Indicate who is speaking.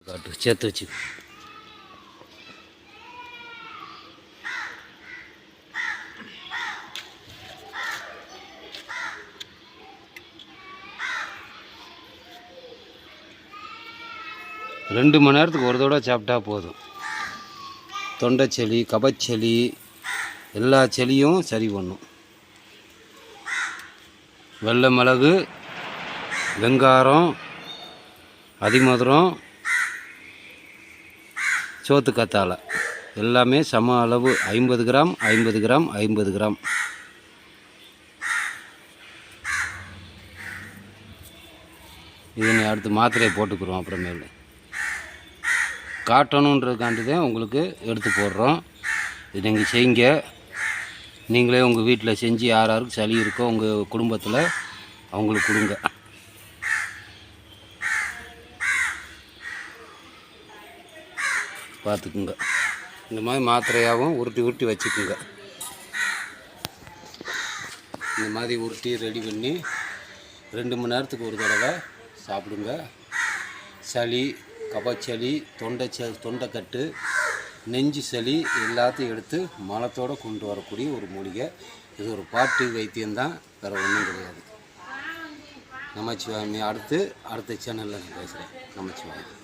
Speaker 1: காட்டு சேர்த்து வச்சு. ரெண்டு மணி நேரத்துக்கு ஒரு தடவை சாப்பிட்டா போதும். தொண்டை சளி, கபச்சளி, எல்லா சளியும் சரி பண்ணும். வெள்ளை மிளகு, வெங்காரம், அதிமதுரம், சோத்து கத்தாழை எல்லாமே சம அளவு 50 கிராம் 50 கிராம் 50 கிராம். இதனை அடுத்து மாத்திரையை போட்டுக்கிறோம். அப்புறமேலு காட்டணுன்றதுக்காண்டி தான் உங்களுக்கு எடுத்து போடுறோம். இது நீங்கள் செய்யுங்க. நீங்களே உங்கள் வீட்டில் செஞ்சு யார் யாருக்கு சளி இருக்கோ உங்கள் குடும்பத்தில் அவங்களுக்கு கொடுங்க. பார்த்துக்குங்க. இந்த மாதிரி மாத்திரையாகவும் உருட்டி உருட்டி வச்சுக்குங்க. இந்த மாதிரி உருட்டி ரெடி பண்ணி 2 மணி நேரத்துக்கு ஒரு தடவை சாப்பிடுங்க. சளி, கபச்சளி, தொண்டைக்கட்டு, நெஞ்சு சளி எல்லாத்தையும் எடுத்து மலத்தோடு கொண்டு வரக்கூடிய ஒரு மூலிகை. இது ஒரு பாட்டு வைத்தியம்தான், வேறு ஒன்றும் கிடையாது. நமச்சிவாயம். அடுத்த சேனலில் நான் பேசுகிறேன். நமச்சிவாயம்.